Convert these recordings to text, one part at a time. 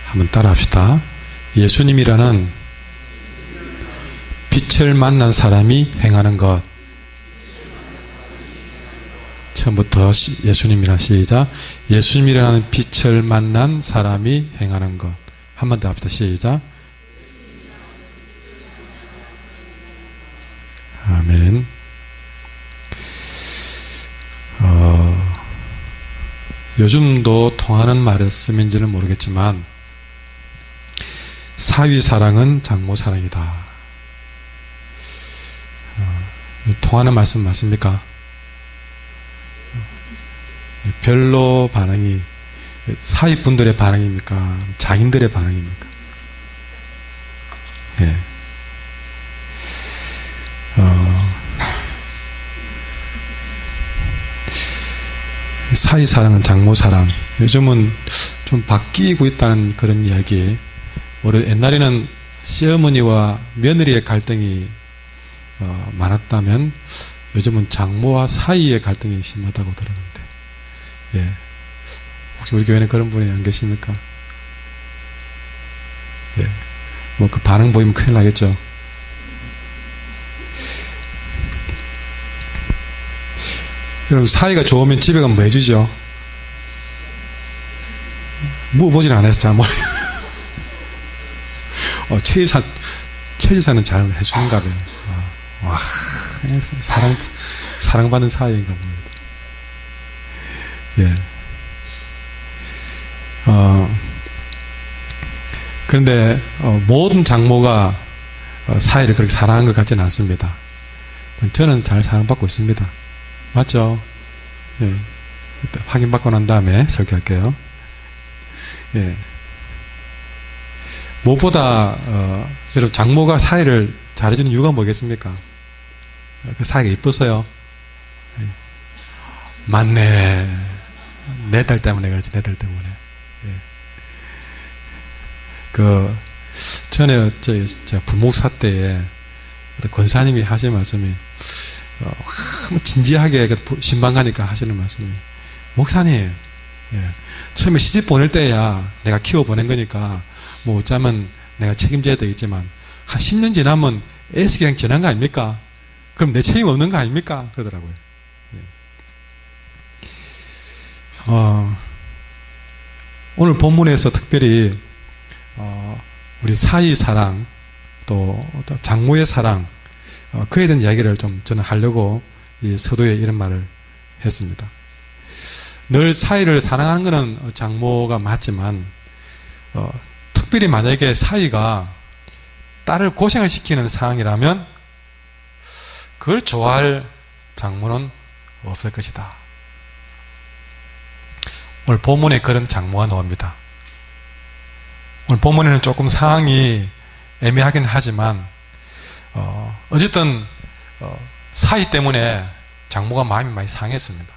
한번 따라 합시다. 예수님이라는 빛을 만난 사람이 행하는 것. 처음부터 예수님이라는 시작. 예수님이라는 빛을 만난 사람이 행하는 것. 한 번 더 합시다. 시작. 아멘. 요즘도 통하는 말씀인지는 모르겠지만 사위사랑은 장모사랑이다. 통하는 말씀 맞습니까? 별로 반응이 사위분들의 반응입니까? 장인들의 반응입니까? 예. 사위사랑은 장모사랑. 요즘은 좀 바뀌고 있다는 그런 이야기. 옛날에는 시어머니와 며느리의 갈등이 많았다면 요즘은 장모와 사이의 갈등이 심하다고 들었는데, 예. 혹시 우리 교회는 그런 분이 안 계십니까? 예. 뭐 그 반응 보이면 큰일 나겠죠. 여러분, 사이가 좋으면 집에 가면 뭐 해주죠? 물어보진 않아서 잘 모르겠어요. 최지사는 잘 해주는가 봐요. 와, 사랑받는 사이인가 봅니다. 예. 그런데, 모든 장모가 사이를 그렇게 사랑하는 것 같지는 않습니다. 저는 잘 사랑받고 있습니다. 맞죠? 예. 확인받고 난 다음에 설교할게요. 예. 무엇보다, 여러분, 장모가 사이를 잘해주는 이유가 뭐겠습니까? 그 사이가 이뻐서요. 맞네. 내 딸 때문에 그렇지, 내 딸 때문에. 예. 전에, 제가 부목사 때에, 권사님이 하신 말씀이, 진지하게 신방 가니까 하시는 말씀이, 목사님, 예, 처음에 시집 보낼 때야 내가 키워 보낸 거니까 뭐 어쩌면 내가 책임져야 되겠지만 한 10년 지나면 애스 그냥 지난 거 아닙니까? 그럼 내 책임 없는 거 아닙니까? 그러더라고요. 예. 오늘 본문에서 특별히 우리 사위 사랑 또 장모의 사랑 그에 대한 이야기를 좀 저는 하려고 이 서도에 이런 말을 했습니다. 늘 사위를 사랑하는 것은 장모가 맞지만 특별히 만약에 사위가 딸을 고생을 시키는 상황이라면 그걸 좋아할 장모는 없을 것이다. 오늘 본문에 그런 장모가 나옵니다. 오늘 본문에는 조금 상황이 애매하긴 하지만 어쨌든 사위 때문에 장모가 마음이 많이 상했습니다.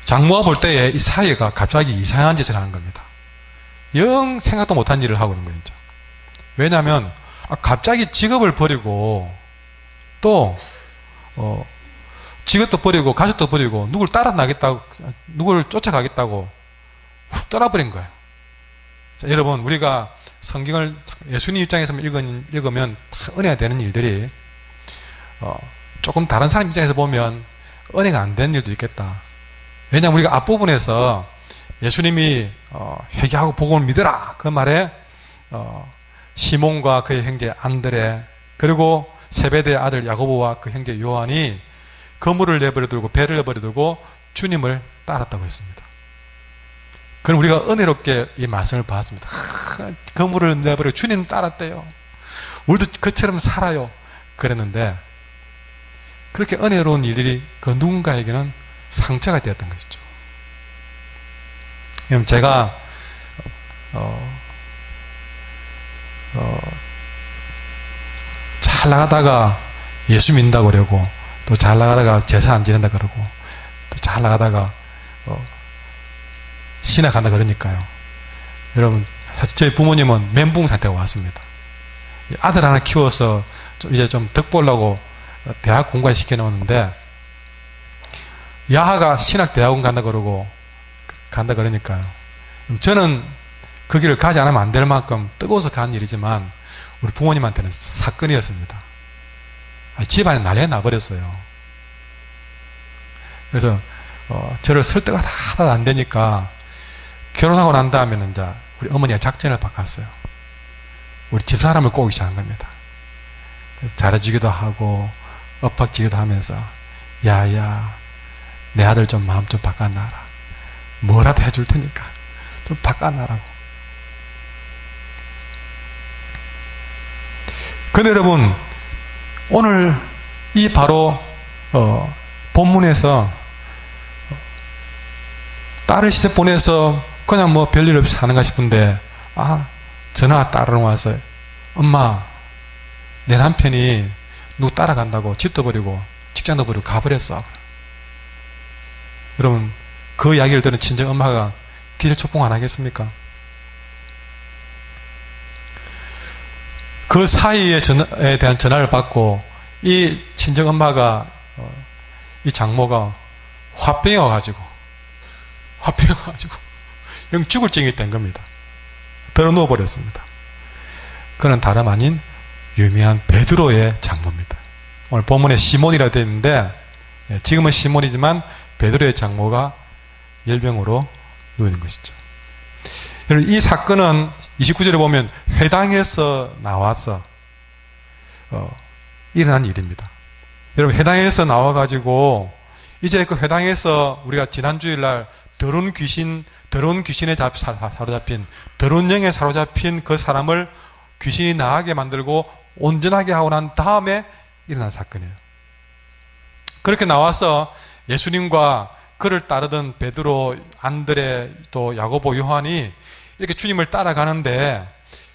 장모가 볼 때에 이 사위가 갑자기 이상한 짓을 하는 겁니다. 영 생각도 못한 일을 하고 있는 거죠. 왜냐하면 갑자기 직업을 버리고 또 직업도 버리고 가족도 버리고 누굴 쫓아가겠다고 훅 떠나버린 거예요. 자, 여러분, 우리가 성경을 예수님 입장에서 읽으면 다 은혜가 되는 일들이 조금 다른 사람 입장에서 보면 은혜가 안 되는 일도 있겠다. 왜냐하면 우리가 앞부분에서 예수님이 회개하고 복음을 믿으라 그 말에 시몬과 그의 형제 안드레 그리고 세베대의 아들 야고보와 그 형제 요한이 그물을 내버려두고 배를 내버려두고 주님을 따랐다고 했습니다. 그럼 우리가 은혜롭게 이 말씀을 봤습니다. 그물을 내버리고 주님을 따랐대요. 우리도 그처럼 살아요. 그랬는데 그렇게 은혜로운 일들이 그 누군가에게는 상처가 되었던 것이죠. 그럼 제가 잘 나가다가 예수 믿는다고 그러고 또 잘 나가다가 제사 안 지낸다 그러고 또 잘 나가다가 신학 간다 그러니까요. 여러분, 사실 저희 부모님은 멘붕 상태가 왔습니다. 아들 하나 키워서 이제 좀 덕 보려고 대학 공부를 시켜놓았는데 야하가 신학대학원 간다 그러니까요. 저는 그 길을 가지 않으면 안 될 만큼 뜨거워서 간 일이지만 우리 부모님한테는 사건이었습니다. 집안에 난리가 나버렸어요. 그래서 저를 쓸 데가 하나도 안 되니까 결혼하고 난 다음에는 이제 우리 어머니가 작전을 바꿨어요. 우리 집사람을 꼬기 시작한 겁니다. 그래서 잘해주기도 하고 엎어지기도 하면서 야야 내 아들 좀 마음 좀 바꿔놔라. 뭐라도 해줄 테니까 좀 바꿔놔라고. 근데 여러분 오늘 이 바로 본문에서 딸을 시집 보내서 그냥 뭐 별일 없이 사는가 싶은데 전화가 따르러 와서 엄마 내 남편이 누구 따라간다고 집도 버리고 직장도 버리고 가버렸어. 여러분 그 이야기를 들은 친정 엄마가 기절초풍 안 하겠습니까? 그 사이에 대한 전화를 받고 이 친정 엄마가 이 장모가 화병이 와가지고 영 죽을 징이 된 겁니다. 들어 누워버렸습니다. 그는 다름 아닌 유명한 베드로의 장모입니다. 오늘 본문에 시몬이라 되어 있는데 지금은 시몬이지만 베드로의 장모가 열병으로 누우는 것이죠. 이 사건은 29절에 보면 회당에서 나와서 일어난 일입니다. 여러분 회당에서 나와가지고 이제 그 회당에서 우리가 지난 주일날 더러운 귀신에 사로잡힌 더러운 영에 사로잡힌 그 사람을 귀신이 나가게 만들고 온전하게 하고 난 다음에 일어난 사건이에요. 그렇게 나와서 예수님과 그를 따르던 베드로, 안드레, 또 야고보, 요한이 이렇게 주님을 따라가는데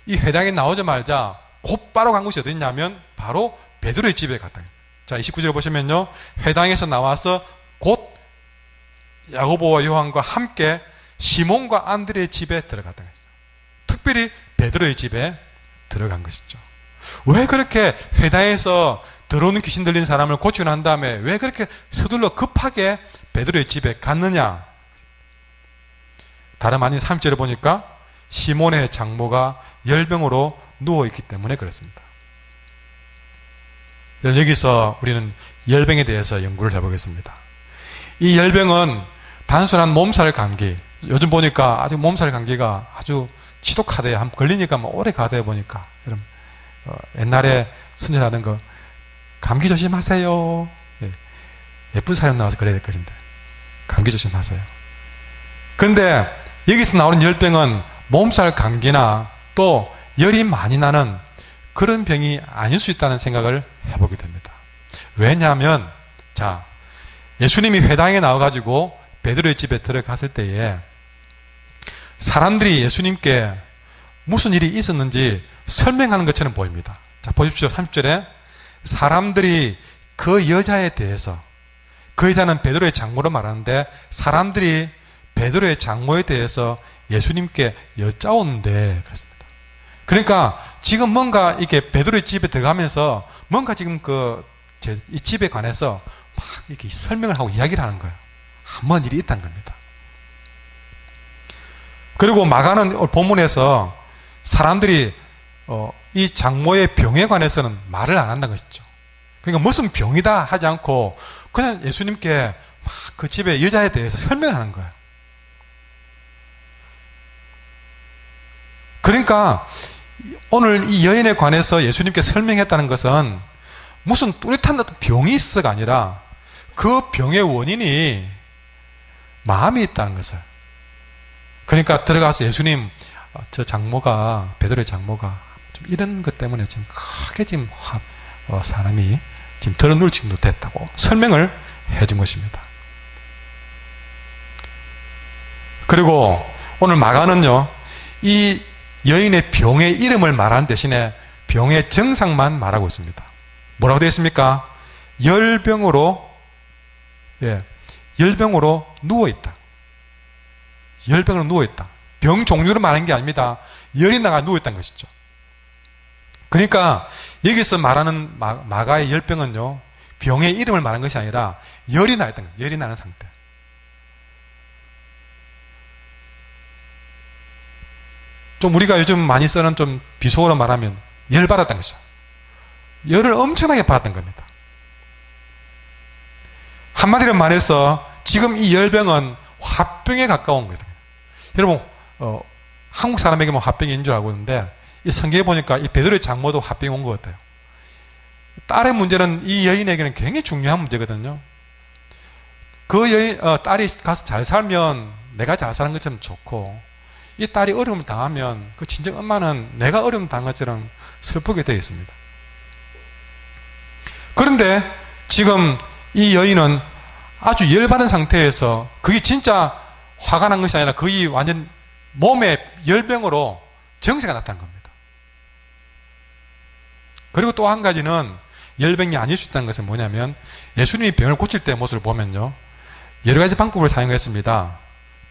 이 회당에 나오자마자 곧바로 간 곳이 어디냐면 바로 베드로의 집에 갔다. 자, 29절에 보시면요. 회당에서 나와서 곧 야고보와 요한과 함께 시몬과 안드레의 집에 들어갔다. 특별히 베드로의 집에 들어간 것이죠. 왜 그렇게 회당에서 들어오는 귀신 들린 사람을 고치고 난 다음에 왜 그렇게 서둘러 급하게 베드로의 집에 갔느냐? 다름 아닌 3절에 보니까 시몬의 장모가 열병으로 누워있기 때문에 그렇습니다. 여기서 우리는 열병에 대해서 연구를 해보겠습니다. 이 열병은 단순한 몸살 감기, 요즘 보니까 아주 몸살 감기가 아주 지독하대요. 한번 걸리니까 뭐 오래 가대요 보니까. 여러분, 옛날에 선전하는 거 감기 조심하세요. 예쁜 사연 나와서 그래야 될 것인데 감기 조심하세요. 그런데 여기서 나오는 열병은 몸살 감기나 또 열이 많이 나는 그런 병이 아닐 수 있다는 생각을 해보게 됩니다. 왜냐하면 자, 예수님이 회당에 나와가지고 베드로의 집에 들어갔을 때에 사람들이 예수님께 무슨 일이 있었는지 설명하는 것처럼 보입니다. 자, 보십시오. 30절에 사람들이 그 여자에 대해서, 그 여자는 베드로의 장모로 말하는데 사람들이 베드로의 장모에 대해서 예수님께 여짜오는데 그렇습니다. 그러니까 지금 뭔가 이렇게 베드로의 집에 들어가면서 뭔가 지금 이 집에 관해서 막 이렇게 설명을 하고 이야기를 하는 거예요. 한번 일이 있다는 겁니다. 그리고 마가는 본문에서 사람들이 이 장모의 병에 관해서는 말을 안 한다는 것이죠. 그러니까 무슨 병이다 하지 않고 그냥 예수님께 막 그 집의 여자에 대해서 설명하는 거예요. 그러니까 오늘 이 여인에 관해서 예수님께 설명했다는 것은 무슨 뚜렷한 어떤 병이 있어가 아니라 그 병의 원인이 마음이 있다는 것을. 그러니까 들어가서 예수님, 저 장모가, 베드로의 장모가 좀 이런 것 때문에 지금 크게 지금 사람이 지금 들어누울 정도 됐다고 설명을 해준 것입니다. 그리고 오늘 마가는요, 이 여인의 병의 이름을 말하는 대신에 병의 증상만 말하고 있습니다. 뭐라고 되어 있습니까? 열병으로 누워있다. 열병으로 누워있다. 병 종류를 말하는 게 아닙니다. 열이 나가 누워있다는 것이죠. 그러니까 여기서 말하는 마가의 열병은요, 병의 이름을 말하는 것이 아니라 열이 나 있다는 거예요. 열이 나는 상태. 좀 우리가 요즘 많이 쓰는 좀 비속어로 말하면 열받았던 것이죠. 열을 엄청나게 받았던 겁니다. 한마디로 말해서 지금 이 열병은 화병에 가까운 거예요. 여러분 한국 사람에게만 화병인 줄 알고 있는데 이 성경에 보니까 이 베드로의 장모도 화병이 온 것 같아요. 딸의 문제는 이 여인에게는 굉장히 중요한 문제거든요. 그 여인 딸이 가서 잘 살면 내가 잘 사는 것처럼 좋고, 이 딸이 어려움을 당하면 그 친정 엄마는 내가 어려움 당한 것처럼 슬프게 되어 있습니다. 그런데 지금 이 여인은 아주 열받은 상태에서, 그게 진짜 화가 난 것이 아니라 거의 완전 몸에 열병으로 정세가 나타난 겁니다. 그리고 또 한 가지는 열병이 아닐 수 있다는 것은 뭐냐면, 예수님이 병을 고칠 때의 모습을 보면요, 여러 가지 방법을 사용했습니다.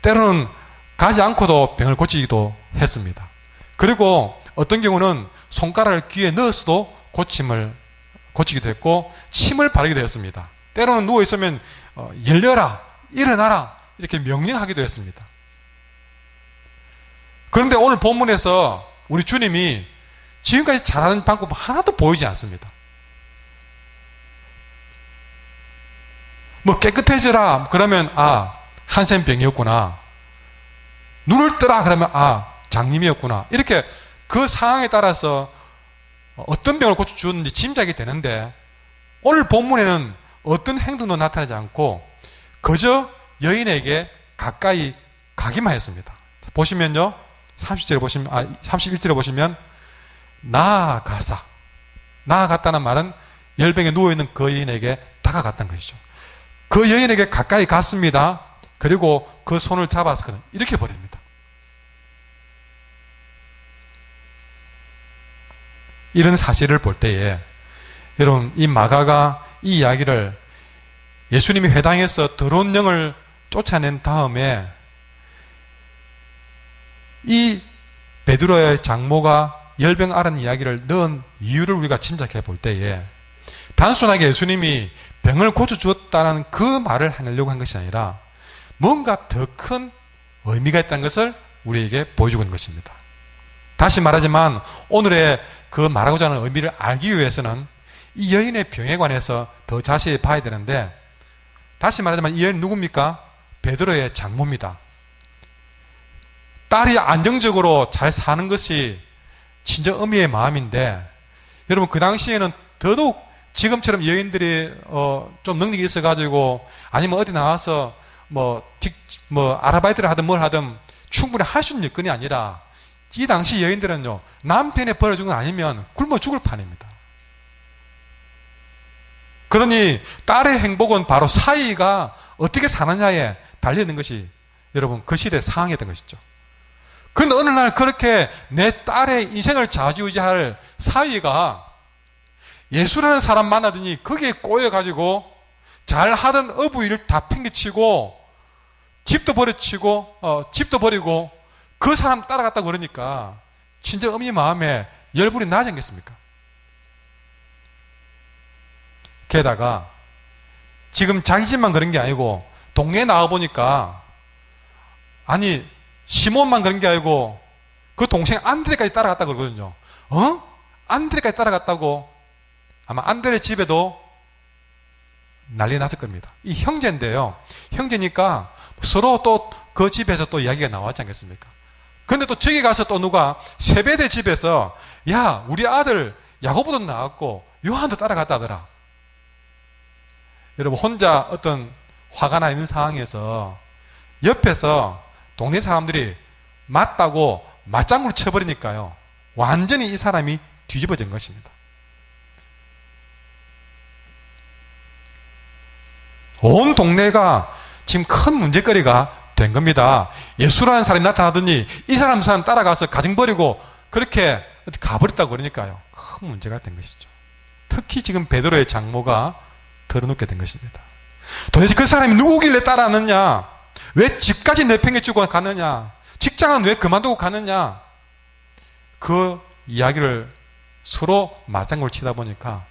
때로는 가지 않고도 병을 고치기도 했습니다. 그리고 어떤 경우는 손가락을 귀에 넣어서도 고치기도 했고, 침을 바르기도 했습니다. 때로는 누워있으면 열려라, 일어나라, 이렇게 명령하기도 했습니다. 그런데 오늘 본문에서 우리 주님이 지금까지 잘하는 방법 하나도 보이지 않습니다. 뭐 깨끗해져라 그러면 한센 병이었구나, 눈을 뜨라 그러면 장님이었구나, 이렇게 그 상황에 따라서 어떤 병을 고쳐주었는지 짐작이 되는데, 오늘 본문에는 어떤 행동도 나타나지 않고 그저 여인에게 가까이 가기만 했습니다. 보시면요, 31절에 보시면 나아갔다는 말은 열병에 누워있는 그 여인에게 다가갔다는 것이죠. 그 여인에게 가까이 갔습니다. 그리고 그 손을 잡아서 그는 이렇게 버립니다. 이런 사실을 볼 때에 여러분, 이 마가가 이 이야기를 예수님이 회당에서 더러운 영을 쫓아낸 다음에 이 베드로의 장모가 열병 앓은 이야기를 넣은 이유를 우리가 짐작해 볼 때에, 단순하게 예수님이 병을 고쳐주었다는 그 말을 하려고 한 것이 아니라 뭔가 더 큰 의미가 있다는 것을 우리에게 보여주고 있는 것입니다. 다시 말하지만 오늘의 그 말하고자 하는 의미를 알기 위해서는 이 여인의 병에 관해서 더 자세히 봐야 되는데, 다시 말하자면 이 여인은 누굽니까? 베드로의 장모입니다. 딸이 안정적으로 잘 사는 것이 친정 어미의 마음인데, 여러분 그 당시에는 더더욱 지금처럼 여인들이 좀 능력이 있어가지고 아니면 어디 나와서 아르바이트를 하든 뭘 하든 충분히 할 수 있는 여건이 아니라, 이 당시 여인들은요, 남편에 버려준 건 아니면 굶어 죽을 판입니다. 그러니 딸의 행복은 바로 사위가 어떻게 사느냐에 달려있는 것이 여러분 그 시대의 상황이었던 것이죠. 그런데 어느 날 그렇게 내 딸의 인생을 좌지우지할 사위가 예수라는 사람 만나더니 거기에 꼬여가지고 잘하던 어부일을 다 팽개치고 집도 버리고 그 사람 따라갔다고 그러니까 친정 어머니 마음에 열불이 나지 않겠습니까? 게다가 지금 자기 집만 그런 게 아니고 동네에 나와보니까, 아니 시몬만 그런 게 아니고 그 동생 안드레까지 따라갔다고 그러거든요. 안드레까지 따라갔다고? 아마 안드레 집에도 난리 났을 겁니다. 이 형제인데요, 형제니까 서로 또 그 집에서 또 이야기가 나왔지 않겠습니까? 근데 또 저기 가서 또 누가 세베대 집에서, 야 우리 아들 야고보도 나왔고 요한도 따라갔다 하더라. 여러분, 혼자 어떤 화가 나 있는 상황에서 옆에서 동네 사람들이 맞다고 맞장구를 쳐버리니까요, 완전히 이 사람이 뒤집어진 것입니다. 온 동네가 지금 큰 문제거리가 된 겁니다. 예수라는 사람이 나타나더니 이 사람 따라가서 가정 버리고 그렇게 가버렸다고 그러니까요, 큰 문제가 된 것이죠. 특히 지금 베드로의 장모가 털어놓게 된 것입니다. 도대체 그 사람이 누구길래 따라왔느냐? 왜 집까지 내팽개치고 가느냐? 직장은 왜 그만두고 가느냐? 그 이야기를 서로 맞장구를 치다 보니까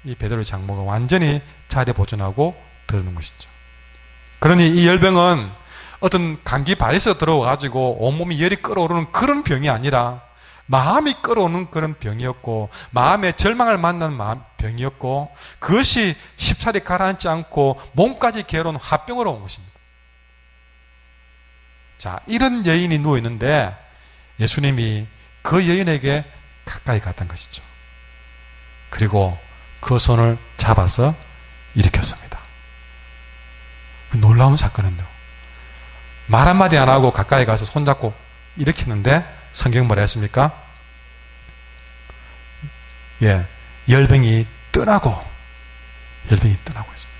이 베드로의 장모가 완전히 자리에 보존하고 들어오는 것이죠. 그러니 이 열병은 어떤 감기 바이러스가 들어와가지고 온몸이 열이 끓어오르는 그런 병이 아니라 마음이 끓어오는 그런 병이었고, 마음의 절망을 만난 병이었고, 그것이 쉽사리 가라앉지 않고 몸까지 괴로운 화병으로 온 것입니다. 자, 이런 여인이 누워있는데 예수님이 그 여인에게 가까이 갔던 것이죠. 그리고 그 손을 잡아서 일으켰습니다. 놀라운 사건은요, 말 한마디 안 하고 가까이 가서 손잡고 일으켰는데 성경 뭐라 했습니까? 예, 열병이 떠나고 했습니다.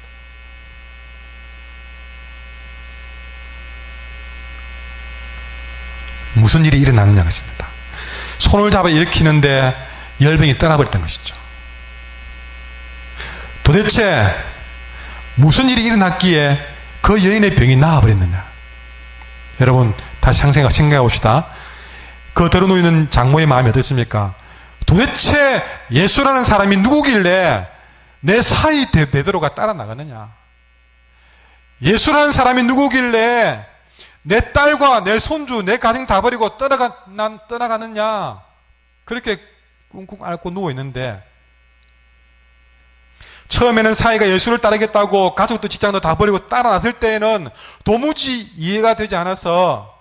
무슨 일이 일어나느냐 것입니다. 손을 잡아 일으키는데 열병이 떠나버렸던 것이죠. 도대체 무슨 일이 일어났기에 그 여인의 병이 나아버렸느냐? 여러분 다시 생각해 봅시다. 그 들어누이는 장모의 마음이 어떻습니까? 도대체 예수라는 사람이 누구길래 내 사이 베드로가 따라 나가느냐? 예수라는 사람이 누구길래 내 딸과 내 손주, 내 가정 다 버리고 떠나가느냐? 그렇게 꿍꿍 앓고 누워있는데, 처음에는 사이가 예수를 따르겠다고 가족도 직장도 다 버리고 따라 나설 때에는 도무지 이해가 되지 않아서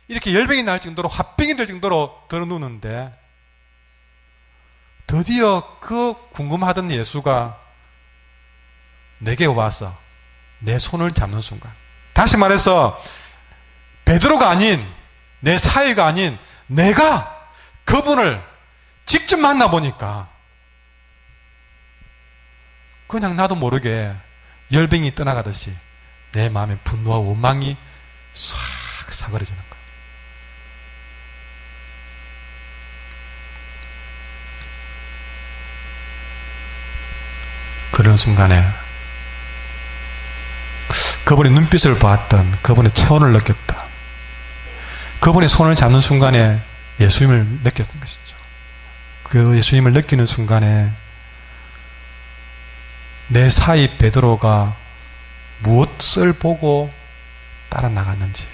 이렇게 열병이 날 정도로, 화병이 될 정도로 들어누는데, 드디어 그 궁금하던 예수가 내게 와서 내 손을 잡는 순간, 다시 말해서 베드로가 아닌, 내 사이가 아닌 내가 그분을 직접 만나보니까 그냥 나도 모르게 열병이 떠나가듯이 내 마음에 분노와 원망이 싹 사그러지는 거예요. 그런 순간에 그분의 눈빛을 보았던, 그분의 체온을 느꼈다, 그분의 손을 잡는 순간에 예수님을 느꼈던 것이죠. 그 예수님을 느끼는 순간에 내 사이 베드로가 무엇을 보고 따라 나갔는지,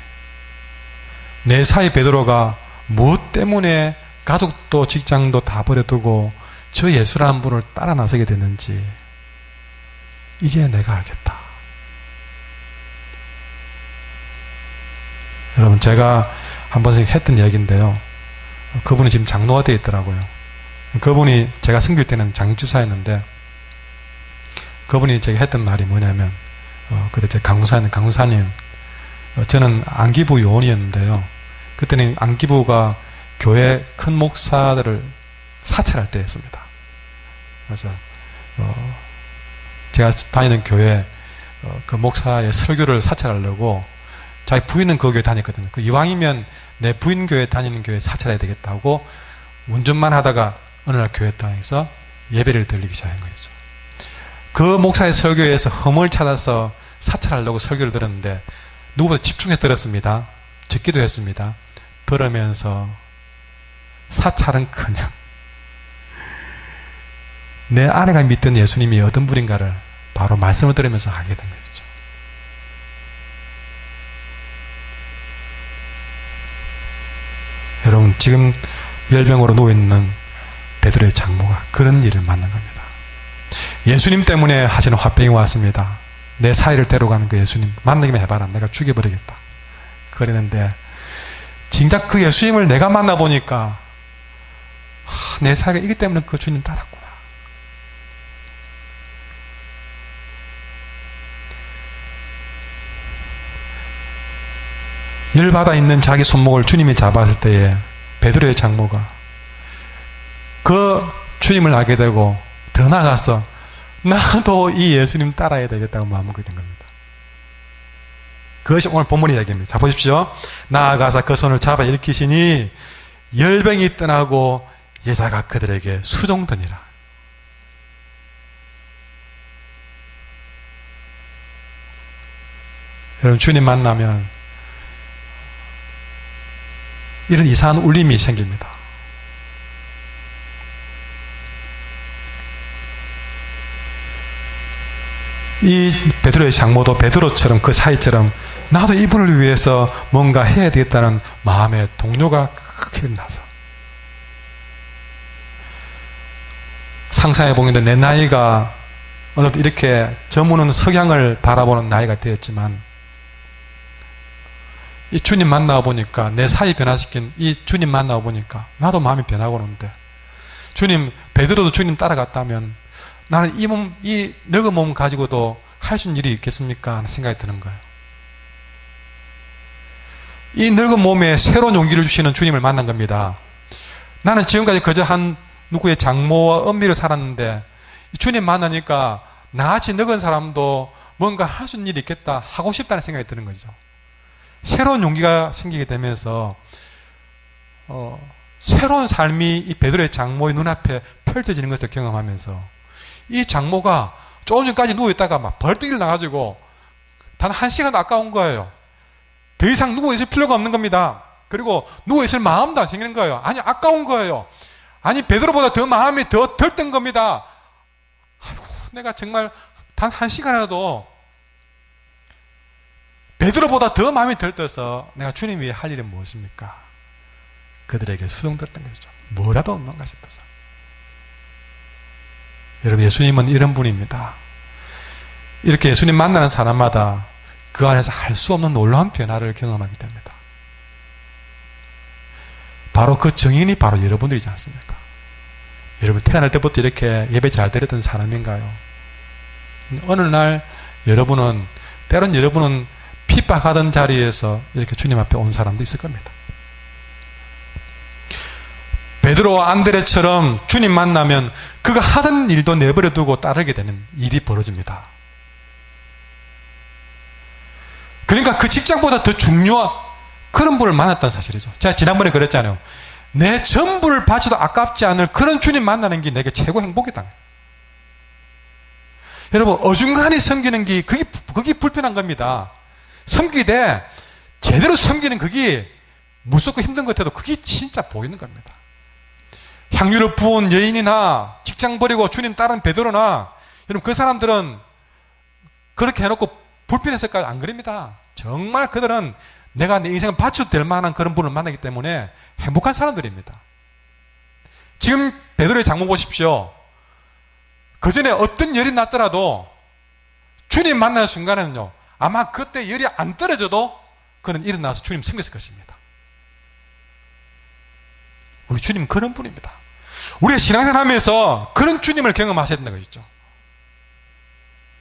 내 사이 베드로가 무엇 때문에 가족도 직장도 다 버려두고 저 예수라는 분을 따라 나서게 됐는지 이제 내가 알겠다. 여러분, 제가 한 번씩 했던 이야기인데요, 그분이 지금 장로가 되어 있더라고요. 그분이, 제가 섬길 때는 장주사였는데, 그분이 제가 했던 말이 뭐냐면, 그때 제 강사님, 저는 안기부 요원이었는데요, 그때는 안기부가 교회 큰 목사들을 사찰할 때였습니다. 그래서 제가 다니는 교회 그 목사의 설교를 사찰하려고, 자기 부인은 그 교회 다녔거든요. 그 이왕이면 내 부인 교회 다니는 교회 사찰해야 되겠다고 운전만 하다가 어느 날 교회 땅에서 예배를 드리기 시작한 거죠. 그 목사의 설교에서 흠을 찾아서 사찰하려고 설교를 들었는데 누구보다 집중해 들었습니다. 듣기도 했습니다. 들으면서 사찰은커녕 내 아내가 믿던 예수님이 어떤 분인가를 바로 말씀을 들으면서 하게 된 거죠. 여러분, 지금 열병으로 누워있는 베드로의 장모가 그런 일을 만난 겁니다. 예수님 때문에 하시는 화병이 왔습니다. 내 사이를 데려가는 그 예수님 만나기만 해봐라, 내가 죽여버리겠다 그랬는데, 진작 그 예수님을 내가 만나보니까 내 사이가 이기 때문에 그 주님 따랐구나. 열받아 있는 자기 손목을 주님이 잡았을 때에 베드로의 장모가 그 주님을 알게 되고 더 나아가서 나도 이 예수님 따라야 되겠다고 마음먹게 된 겁니다. 그것이 오늘 본문의 이야기입니다. 자, 보십시오. 나아가서 그 손을 잡아 일으키시니 열병이 떠나고 여자가 그들에게 수종드니라. 여러분, 주님 만나면 이런 이상한 울림이 생깁니다. 이 베드로의 장모도 베드로처럼 그 사이처럼 나도 이분을 위해서 뭔가 해야 되겠다는 마음의 동료가 크게 나서 상상해 보는데 내 나이가 어느 이렇게 저무는 석양을 바라보는 나이가 되었지만 이 주님 만나 보니까 내 사이 변화시킨 이 주님 만나 보니까 나도 마음이 변하고 오는데 주님 베드로도 주님 따라갔다면 나는 이 늙은 몸 가지고도 할 수 있는 일이 있겠습니까? 하는 생각이 드는 거예요. 이 늙은 몸에 새로운 용기를 주시는 주님을 만난 겁니다. 나는 지금까지 그저 한 누구의 장모와 은미를 살았는데 주님 만나니까 나같이 늙은 사람도 뭔가 할 수 있는 일이 있겠다 하고 싶다는 생각이 드는 거죠. 새로운 용기가 생기게 되면서 새로운 삶이 이 베드로의 장모의 눈앞에 펼쳐지는 것을 경험하면서 이 장모가 조금 전까지 누워있다가 막 벌떡 일어나가지고 단 1시간도 아까운 거예요. 더 이상 누워있을 필요가 없는 겁니다. 그리고 누워있을 마음도 안 생기는 거예요. 아니 아까운 거예요. 아니 베드로보다 더 마음이 더 들뜬 겁니다. 아이고, 내가 정말 단 1시간이라도 베드로보다 더 마음이 들떠서 내가 주님 위해 할 일은 무엇입니까? 그들에게 수종들었던 것이죠. 뭐라도 없는가 싶어서. 여러분, 예수님은 이런 분입니다. 이렇게 예수님 만나는 사람마다 그 안에서 할 수 없는 놀라운 변화를 경험하게 됩니다. 바로 그 증인이 바로 여러분들이지 않습니까? 여러분 태어날 때부터 이렇게 예배 잘 드렸던 사람인가요? 어느 날 때론 여러분은 핍박하던 자리에서 이렇게 주님 앞에 온 사람도 있을 겁니다. 베드로와 안드레처럼 주님 만나면 그가 하던 일도 내버려 두고 따르게 되는 일이 벌어집니다. 그러니까 그 직장보다 더 중요한 그런 분을 만났다는 사실이죠. 제가 지난번에 그랬잖아요. 내 전부를 바쳐도 아깝지 않을 그런 주님 만나는 게 내게 최고 행복이다. 여러분, 어중간히 섬기는 게 그게 불편한 겁니다. 섬기되 제대로 섬기는 그게 무섭고 힘든 것 같아도 그게 진짜 보이는 겁니다. 향유를 부은 여인이나 직장 버리고 주님 따른 베드로나 여러분 그 사람들은 그렇게 해놓고 불편했을까요? 안 그럽니다. 정말 그들은 내가 내 인생을 바쳐도 될 만한 그런 분을 만나기 때문에 행복한 사람들입니다. 지금 베드로의 장모 보십시오. 그 전에 어떤 열이 났더라도 주님 만나는 순간에는요, 아마 그때 열이 안 떨어져도 그는 일어나서 주님 섬겼을 것입니다. 우리 주님은 그런 분입니다. 우리가 신앙생활 하면서 그런 주님을 경험하셔야 된다는 것이죠.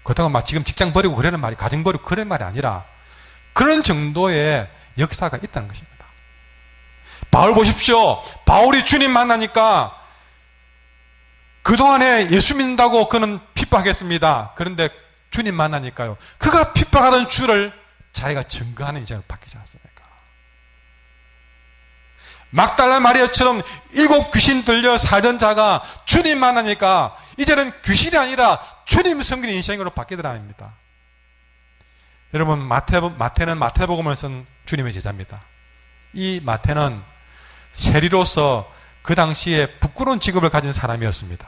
그렇다고 막 지금 직장 버리고 그러는 말이, 가정 버리고 그런 말이 아니라 그런 정도의 역사가 있다는 것입니다. 바울 보십시오. 바울이 주님 만나니까 그동안에 예수 믿는다고 그는 핍박했습니다. 그런데 주님 만나니까요, 그가 핍박하는 주를 자기가 증거하는 인생을 바뀌지 않습니까? 막달라 마리아처럼 7 귀신 들려 살던 자가 주님 만나니까 이제는 귀신이 아니라 주님 섬기는 인생으로 바뀌더라 합니다. 여러분, 마태는 마태복음을 쓴 주님의 제자입니다. 이 마태는 세리로서 그 당시에 부끄러운 직업을 가진 사람이었습니다.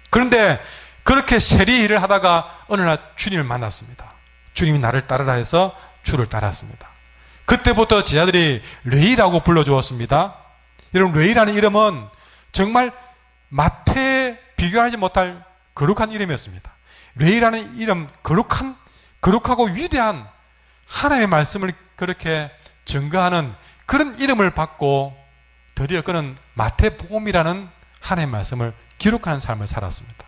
그런데 그렇게 세리 일을 하다가 어느 날 주님을 만났습니다. 주님이 나를 따르라 해서 주를 따랐습니다. 그때부터 제자들이 레이라고 불러주었습니다. 여러분, 레이라는 이름은 정말 마태에 비교하지 못할 거룩한 이름이었습니다. 레이라는 이름, 거룩하고 위대한 하나님의 말씀을 그렇게 증거하는 그런 이름을 받고 드디어 그는 마태복음이라는 하나님의 말씀을 기록하는 삶을 살았습니다.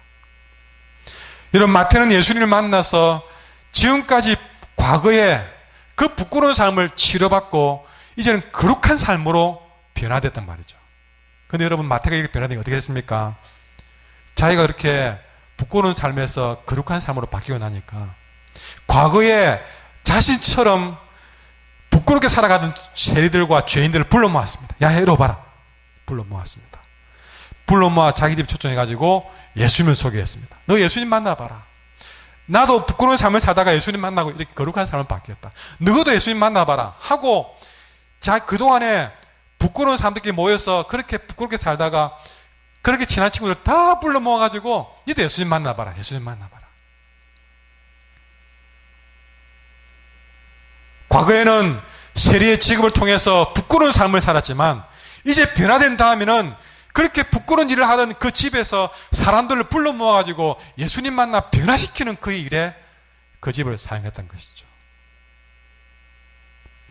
여러분, 마태는 예수님을 만나서 지금까지 과거에 그 부끄러운 삶을 치료받고 이제는 거룩한 삶으로 변화됐단 말이죠. 그런데 여러분, 마태가 이렇게 변화된 게 어떻게 됐습니까? 자기가 그렇게 부끄러운 삶에서 거룩한 삶으로 바뀌고 나니까 과거에 자신처럼 부끄럽게 살아가던 세리들과 죄인들을 불러 모았습니다. 야, 이리 와봐라. 불러 모았습니다. 불러 모아 자기 집 초청해가지고 예수님을 소개했습니다. 너 예수님 만나봐라. 나도 부끄러운 삶을 살다가 예수님 만나고 이렇게 거룩한 삶을 바뀌었다. 너도 예수님 만나봐라 하고, 그동안에 부끄러운 사람들끼리 모여서 그렇게 부끄럽게 살다가 그렇게 친한 친구들 다 불러 모아가지고 너도 예수님 만나봐라. 예수님 만나봐라. 과거에는 세리의 직업을 통해서 부끄러운 삶을 살았지만 이제 변화된 다음에는 그렇게 부끄러운 일을 하던 그 집에서 사람들을 불러 모아가지고 예수님 만나 변화시키는 그 일에 그 집을 사용했던 것이죠.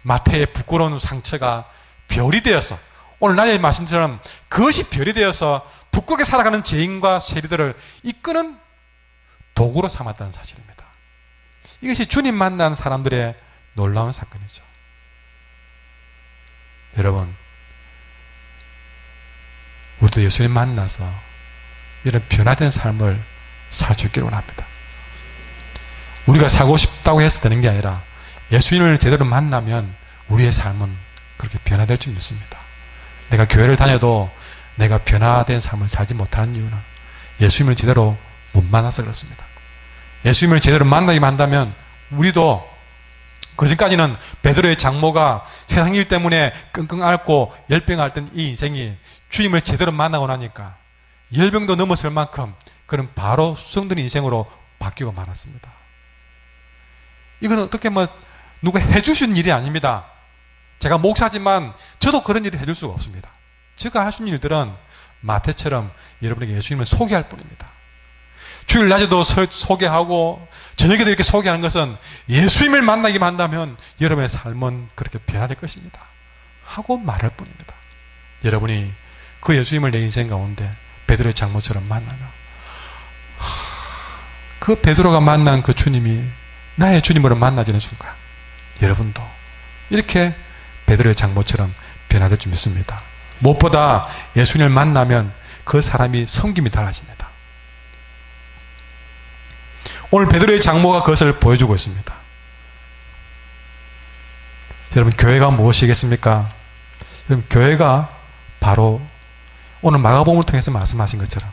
마태의 부끄러운 상처가 별이 되어서 오늘 낮에 말씀처럼 그것이 별이 되어서 부끄럽게 살아가는 죄인과 세리들을 이끄는 도구로 삼았다는 사실입니다. 이것이 주님 만난 사람들의 놀라운 사건이죠. 여러분, 우리도 예수님 만나서 이런 변화된 삶을 살 수 있기를 원합니다. 우리가 살고 싶다고 해서 되는 게 아니라 예수님을 제대로 만나면 우리의 삶은 그렇게 변화될 줄 믿습니다. 내가 교회를 다녀도 내가 변화된 삶을 살지 못하는 이유는 예수님을 제대로 못 만나서 그렇습니다. 예수님을 제대로 만나기만 한다면 우리도 그전까지는 베드로의 장모가 세상 일 때문에 끙끙 앓고 열병 앓던 이 인생이 주님을 제대로 만나고 나니까 열병도 넘어설 만큼 그는 바로 수정된 인생으로 바뀌고 말았습니다. 이건 어떻게 누가 해주신 일이 아닙니다. 제가 목사지만 저도 그런 일을 해줄 수가 없습니다. 제가 할 수 있는 일들은 마태처럼 여러분에게 예수님을 소개할 뿐입니다. 주일 낮에도 소개하고 저녁에도 이렇게 소개하는 것은 예수님을 만나기만 한다면 여러분의 삶은 그렇게 변화될 것입니다 하고 말할 뿐입니다. 여러분이 그 예수님을 내 인생 가운데 베드로의 장모처럼 만나면 그 베드로가 만난 그 주님이 나의 주님으로 만나지는 순간 여러분도 이렇게 베드로의 장모처럼 변화될 줄 믿습니다. 무엇보다 예수님을 만나면 그 사람이 섬김이 달라집니다. 오늘 베드로의 장모가 그것을 보여주고 있습니다. 여러분, 교회가 무엇이겠습니까? 여러분, 교회가 바로 오늘 마가복음을 통해서 말씀하신 것처럼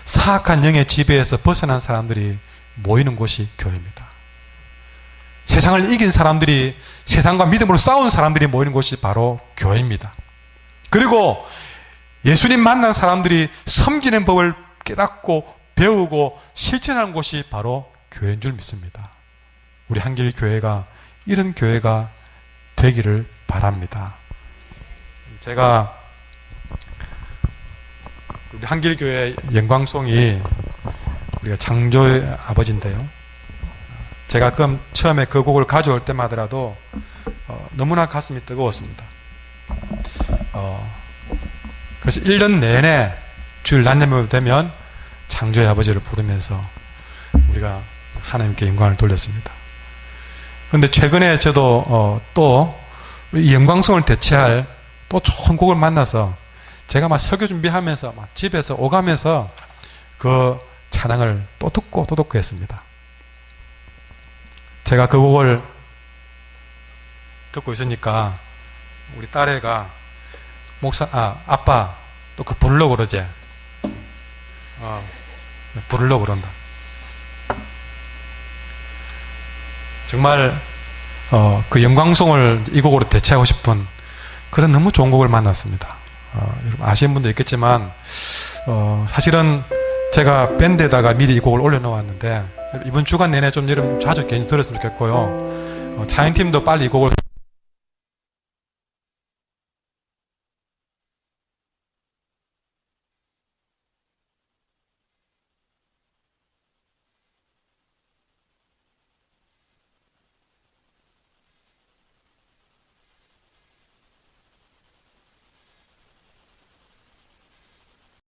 사악한 영의 지배에서 벗어난 사람들이 모이는 곳이 교회입니다. 세상을 이긴 사람들이, 세상과 믿음으로 싸운 사람들이 모이는 곳이 바로 교회입니다. 그리고 예수님 만난 사람들이 섬기는 법을 깨닫고 배우고 실천하는 곳이 바로 교회인 줄 믿습니다. 우리 한길교회가 이런 교회가 되기를 바랍니다. 제가 우리 한길교회 영광송이 우리가 창조의 아버지인데요. 제가 처음에 그 곡을 가져올 때마다라도 너무나 가슴이 뜨거웠습니다. 그래서 1년 내내 주일 낮잠이 되면 창조의 아버지를 부르면서 우리가 하나님께 영광을 돌렸습니다. 그런데 최근에 저도 또 이 영광송을 대체할 또 좋은 곡을 만나서 제가 막 설교 준비하면서 막 집에서 오가면서 그 찬양을 또 듣고 했습니다. 제가 그 곡을 듣고 있으니까 우리 딸애가 아빠 또 그 부르려고 그러지. 부르려고 그런다. 정말 그 영광송을 이 곡으로 대체하고 싶은 그런 너무 좋은 곡을 만났습니다. 여러분 아시는 분도 있겠지만 사실은 제가 밴드에다가 미리 이 곡을 올려놓았는데 이번 주간 내내 좀 여러분 자주 괜히 들었으면 좋겠고요. 찬양팀도 빨리 이 곡을